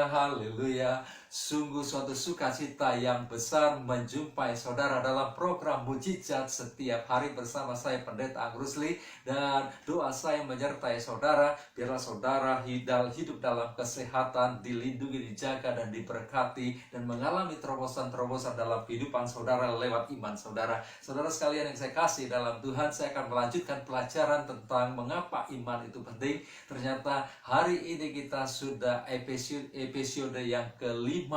haleluya, haleluya. Sungguh suatu sukacita yang besar menjumpai saudara dalam program Mujizat setiap hari bersama saya Pendeta Agus Rusli. Dan doa saya menyertai saudara, biarlah saudara hidup dalam kesehatan, dilindungi, dijaga, dan diberkati, dan mengalami terobosan-terobosan dalam kehidupan saudara lewat iman saudara. Saudara sekalian yang saya kasih dalam Tuhan, saya akan melanjutkan pelajaran tentang mengapa iman itu penting. Ternyata hari ini kita sudah episode yang kelima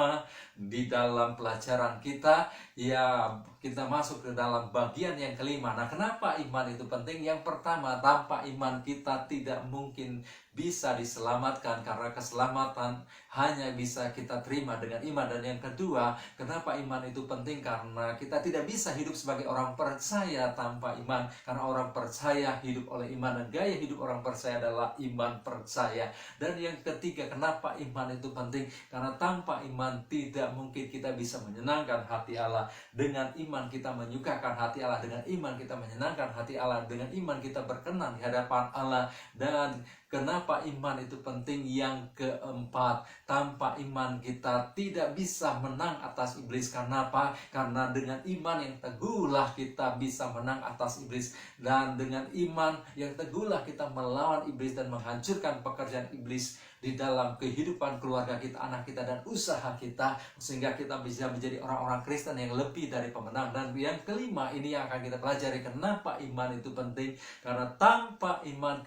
di dalam pelajaran kita. Ya, kita masuk ke dalam bagian yang kelima. Nah, kenapa iman itu penting? Yang pertama, tanpa iman kita tidak mungkin bisa diselamatkan, karena keselamatan hanya bisa kita terima dengan iman. Dan yang kedua, kenapa iman itu penting? Karena kita tidak bisa hidup sebagai orang percaya tanpa iman, karena orang percaya hidup oleh iman, dan gaya hidup orang percaya adalah iman percaya. Dan yang ketiga, kenapa iman itu penting? Karena tanpa iman tidak mungkin kita bisa menyenangkan hati Allah. Dengan iman kita menyukakan hati Allah, dengan iman kita menyenangkan hati Allah, dengan iman kita berkenan di hadapan Allah. Dan kenapa iman itu penting? Yang keempat, tanpa iman kita tidak bisa menang atas iblis. Karena apa? Karena dengan iman yang teguhlah kita bisa menang atas iblis. Dan dengan iman yang teguhlah kita melawan iblis dan menghancurkan pekerjaan iblis di dalam kehidupan keluarga kita, anak kita, dan usaha kita, sehingga kita bisa menjadi orang-orang Kristen yang lebih dari pemenang. Dan yang kelima, ini yang akan kita pelajari, kenapa iman itu penting. Karena tanpa iman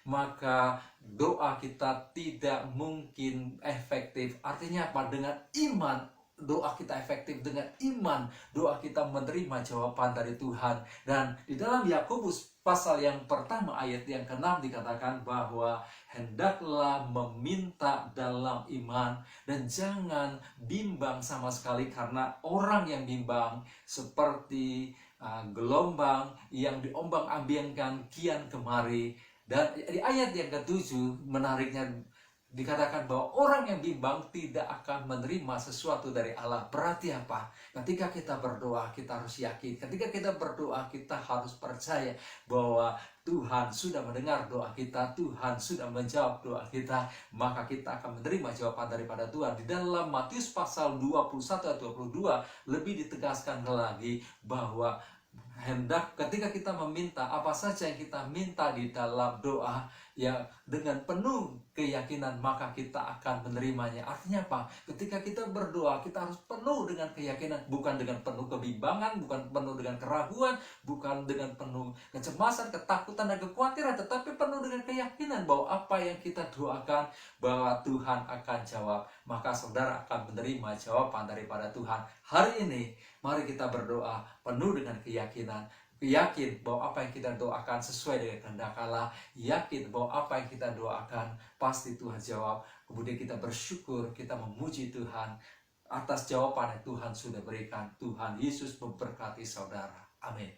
maka doa kita tidak mungkin efektif. Artinya apa? Dengan iman doa kita efektif, dengan iman doa kita menerima jawaban dari Tuhan. Dan di dalam Yakobus pasal yang pertama ayat yang ke-6 dikatakan bahwa hendaklah meminta dalam iman dan jangan bimbang sama sekali, karena orang yang bimbang seperti gelombang yang diombang-ambingkan kian kemari. Dan di ayat yang ke-7 menariknya dikatakan bahwa orang yang bimbang tidak akan menerima sesuatu dari Allah. Berarti apa? Ketika kita berdoa, kita harus yakin. Ketika kita berdoa, kita harus percaya bahwa Tuhan sudah mendengar doa kita, Tuhan sudah menjawab doa kita, maka kita akan menerima jawaban daripada Tuhan. Di dalam Matius pasal 21 ayat 22 lebih ditegaskan lagi bahwa ketika kita meminta apa saja yang kita minta di dalam doa, ya dengan penuh keyakinan, maka kita akan menerimanya. Artinya apa? Ketika kita berdoa, kita harus penuh dengan keyakinan, bukan dengan penuh kebimbangan, bukan penuh dengan keraguan, bukan dengan penuh kecemasan, ketakutan, dan kekhawatiran, tetapi penuh dengan keyakinan bahwa apa yang kita doakan, bahwa Tuhan akan jawab. Maka saudara akan menerima jawaban daripada Tuhan. Hari ini, mari kita berdoa penuh dengan keyakinan. Yakin bahwa apa yang kita doakan sesuai dengan kehendak Allah. Yakin bahwa apa yang kita doakan pasti Tuhan jawab. Kemudian kita bersyukur, kita memuji Tuhan atas jawaban yang Tuhan sudah berikan. Tuhan Yesus memberkati saudara. Amin.